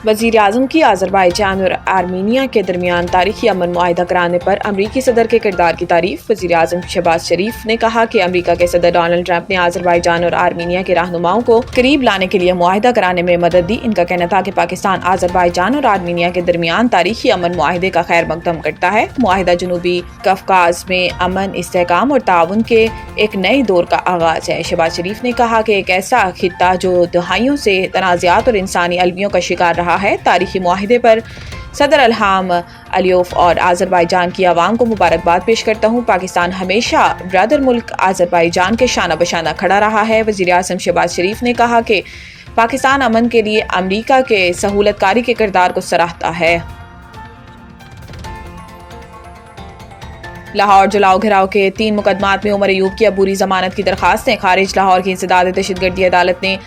वज़ीर आज़म की आज़रबाईजान और आर्मीनिया के दरमियान तारीखी अमन मुआहिदा कराने पर अमरीकी सदर के किरदार की तारीफ। वज़ीर आज़म शहबाज शरीफ ने कहा कि अमरीका के सदर डोनाल्ड ट्रंप ने आज़रबाईजान और आर्मीनिया के रहनुमाओं को करीब लाने के लिए मुआहिदा कराने में मदद दी। इनका कहना था कि पाकिस्तान आज़रबाईजान और आर्मीनिया के दरमियान तारीखी अमन मुआहिदे का खैर मकदम करता है। मुआहिदा जनूबी कफकाज में अमन, इस्तेहकाम और ताउन के एक नए दौर का आगाज है। शहबाज शरीफ ने कहा कि एक ऐसा खित्ता जो दहाइयों से तनाज़ात और इंसानी अलवियों का शिकार रहा है, तारीखी मुआहिदे पर सदर इल्हाम अलियोव और आज़रबाईजान की आवाम को मुबारकबाद पेश करता हूँ। पाकिस्तान हमेशा ब्रदर मुल्क आज़रबाईजान के शाना बशाना खड़ा रहा है। वज़ीर आज़म शहबाज शरीफ ने कहा कि पाकिस्तान अमन के लिए अमरीका के सहूलतकारी के किरदार को सराहता है। लाहौर जलाओ घिराव के 3 मुकदमात में उमर अयूब की अबूरी जमानत की दरखास्तें खारिज। लाहौर की इंसदाद दहशतगर्दी अदालत ने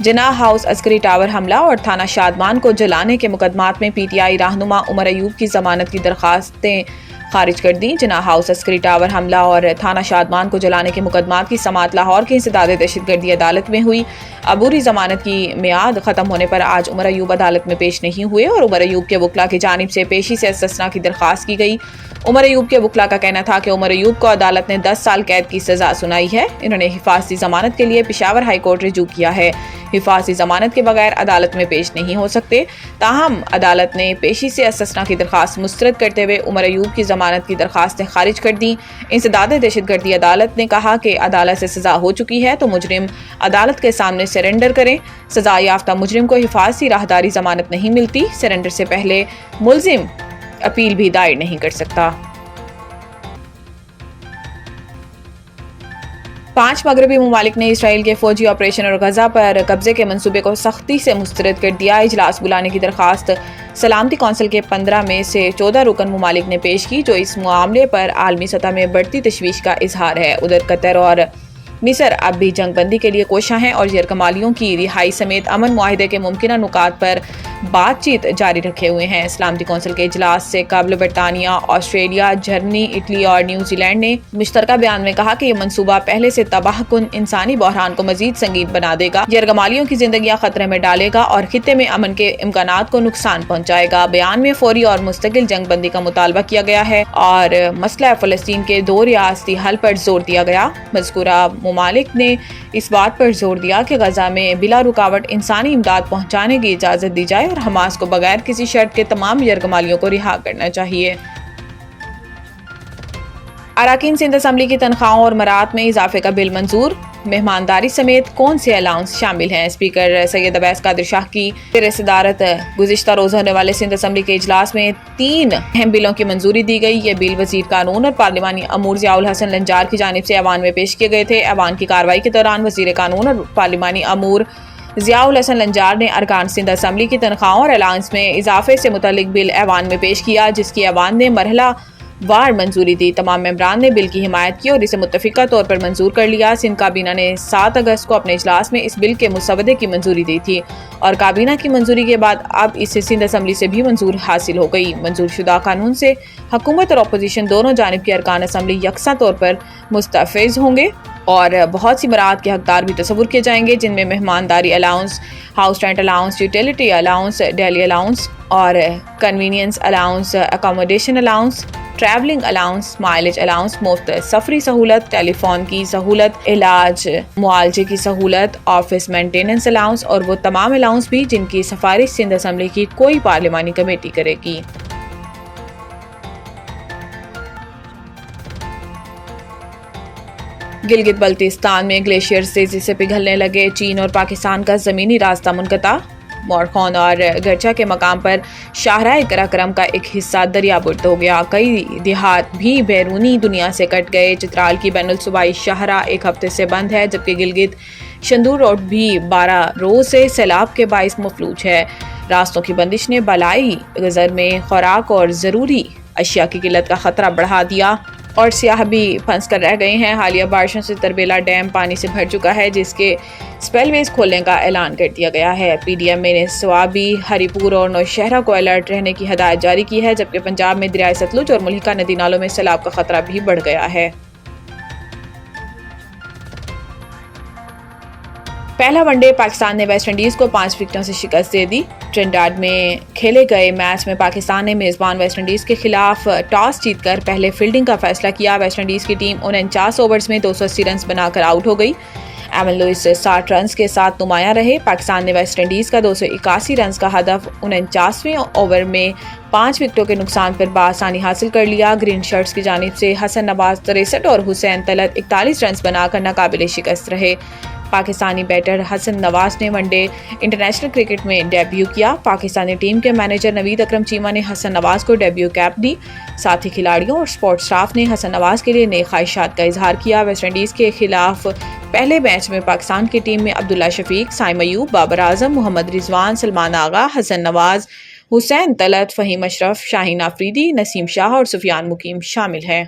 जिन्ना हाउस अस्करी टावर हमला और थाना शादमान को जलाने के मुकदमात में PTI रहनुमा उमर अयूब की जमानत की दरखास्तें खारिज कर दी। जिन्ना हाउस अस्करी टावर हमला और थाना शादमान को जलाने के मुकदमात की समाअत लाहौर की इंसदाद दहशतगर्दी अदालत में हुई। अबूरी जमानत की मियाद खत्म होने पर आज उमर अयूब अदालत में पेश नहीं हुए और उमर अयूब के वकला की जानिब से पेशी से इस्तिस्ना की दरखास्त की गई। उमर अयूब के वकला का कहना था कि उमर अयूब को अदालत ने 10 साल कैद की सजा सुनाई है। इन्होंने हिफाजती जमानत के लिए पेशावर हाई कोर्ट रुजू किया है। हिफाजती जमानत के बगैर अदालत में पेश नहीं हो सकते। ताहम अदालत ने पेशी से इस्तिस्ना की दरखास्त मुस्तरद करते हुए उमर अयूब की जमानत की दरखास्तें खारिज कर दी। इंसदाद दहशतगर्दी अदालत ने कहा कि अदालत से सजा हो चुकी है तो मुजरिम अदालत के सामने सरेंडर करें। सजा याफ्ता मुजरिम को हिफाजती राहदारी जमानत नहीं मिलती। सरेंडर से पहले मुलजिम अपील भी दायर नहीं कर सकता। 5 मगरबी ममालिक ने इसराइल के फौजी ऑपरेशन और गजा पर कब्जे के मंसूबे को सख्ती से मुस्तरद कर दिया। इजलास बुलाने की दरखास्त सलामती कौंसिल के 15 में से 14 रुकन ममालिक ने पेश की, जो इस मामले पर आलमी सतह में बढ़ती तशवीश का इजहार है। उधर कतर और मिस्र अब भी जंगबंदी के लिए कोशां हैं और यरगमालियों की रिहाई समेत अमन मुआहिदे के मुमकिन नुकात पर बातचीत जारी रखे हुए हैं। सलामती कौंसिल के इजलास से कबल बरतानिया, ऑस्ट्रेलिया, जर्मनी, इटली और न्यूजीलैंड ने मुश्तरका बयान में कहा कि यह मंसूबा पहले से तबाहकुन इंसानी बहरान को मजीद संगीन बना देगा, यरगमालियों की जिंदगियां खतरे में डालेगा और खित्ते में अमन के इम्कानात को नुकसान पहुंचाएगा। बयान में फौरी और मुस्तकिल जंगबंदी का मुतालबा किया गया है और मसला फ़लस्तीन के 2 रियासती हल पर जोर दिया गया। मज़कूरा ममालिक ने इस बात पर जोर दिया कि गजा में बिला रुकावट इंसानी इमदाद पहुंचाने की इजाज़त दी जाए और हमास को बगैर किसी शर्त के तमाम यरगमालियों को रिहा करना चाहिए। अराकीन सिंध असम्बली की तनख्वाहों और मरात में इजाफे का बिल मंजूर। मेहमानदारी समेत कौन से अलाउंस शामिल हैं? स्पीकर सैयद अवैस कादिर शाह की सदारत गुज़िश्ता रोज़ होने वाले सिंध असम्बली के इजलास में 3 अहम बिलों की मंजूरी दी गई। ये बिल वज़ीर कानून और पार्लिमानी अमूर ज़ियाउल हसन लंजार की जानिब से ऐवान में पेश किए गए थे। ऐवान की कार्रवाई के दौरान वज़ीर कानून और पार्लिमानी अमूर ज़ियाउल हसन लंजार ने अरकान सिंध असम्बली की तनख्वाहों और अलाउंस में इजाफे से मुतल्लिक बिल ऐवान में पेश किया, जिसकी ऐवान ने मरहला वार मंजूरी दी। तमाम मेंबरान ने बिल की हिमायत की और इसे मुत्तफिका तौर पर मंजूर कर लिया। सिंध काबीना ने 7 अगस्त को अपने इजलास में इस बिल के मुसवदे की मंजूरी दी थी और काबीना की मंजूरी के बाद अब इसे सिंध असम्बली से भी मंजूर हासिल हो गई। मंजूर शुदा कानून से हुकूमत और अपोजिशन दोनों जानिब के अरकान असम्बली यकसा तौर पर मुस्तफिज होंगे और बहुत सी मराहत के हकदार भी तस्वुर किए जाएंगे, जिनमें मेहमानदारी allowance, house rent allowance, utility allowance, daily allowance और convenience allowance, accommodation allowance, travelling allowance, mileage allowance, मुफ्त सफरी सहूलत, टेलीफोन की सहूलत, इलाज मुआलजे की सहूलत, ऑफिस मेंटेनेंस अलाउंस और वो तमाम अलाउंस भी जिनकी सिफारिश सिंध असम्बली की कोई पार्लिमानी कमेटी करेगी। गिलगित बल्तिस्तान में ग्लेशियर तेजी से पिघलने लगे। चीन और पाकिस्तान का ज़मीनी रास्ता मुनक़ता। मोरखौन और गरचा के मकाम पर शाहराह कराक्रम का एक हिस्सा दरियाबुर्द हो गया। कई देहात भी बैरूनी दुनिया से कट गए। चित्राल की बैनुल सूबाई शाहराह 1 हफ्ते से बंद है, जबकि गिलगित शंदूर रोड भी 12 रोज से सैलाब के बाइस मफलूज है। रास्तों की बंदिश ने बलाई गज़र में खुराक और ज़रूरी अशिया की किल्लत का खतरा बढ़ा दिया और सियाह भी फंस कर रह गए हैं। हालिया बारिशों से तरबेला डैम पानी से भर चुका है, जिसके स्पेलवेज खोलने का ऐलान कर दिया गया है। PDM ने स्वाबी, हरीपुर और नौशहरा को अलर्ट रहने की हदायत जारी की है, जबकि पंजाब में दरियाए सतलुज और मुल्हिका नदी नालों में सैलाब का खतरा भी बढ़ गया है। پہلا ون ڈے پاکستان نے ویسٹ انڈیز کو 5 وکٹوں سے شکست دے دی۔ ٹرینڈاڈ میں کھیلے گئے میچ میں پاکستان نے میزبان ویسٹ انڈیز کے خلاف ٹاس جیت کر پہلے فیلڈنگ کا فیصلہ کیا۔ ویسٹ انڈیز کی ٹیم 49 اوورز میں 280 رنز بنا کر آؤٹ ہو گئی۔ ایون لوئس 60 رنز کے ساتھ نمایاں رہے۔ پاکستان نے ویسٹ انڈیز کا 281 رنز کا ہدف 49ویں اوور میں 5 وکٹوں کے نقصان پر بآسانی حاصل کر لیا۔ گرین شرٹس کی جانب سے حسن نواز 63 اور حسین طلعت 41 رنز بنا کر ناقابل شکست رہے۔ پاکستانی بیٹر حسن نواز نے ون ڈے انٹرنیشنل کرکٹ میں ڈیبیو کیا۔ پاکستانی ٹیم کے مینیجر نوید اکرم چیمہ نے حسن نواز کو ڈیبیو کیپ دی۔ ساتھ ہی کھلاڑیوں اور سپورٹ سٹاف نے حسن نواز کے لیے نیک خواہشات کا اظہار کیا۔ ویسٹ انڈیز کے خلاف پہلے میچ میں پاکستان کی ٹیم میں عبداللہ شفیق، سائم ایوب، بابر اعظم، محمد رضوان، سلمان آغا، حسن نواز، حسین طلعت، فہیم اشرف، شاہین آفریدی، نسیم شاہ اور سفیان مقیم شامل ہیں۔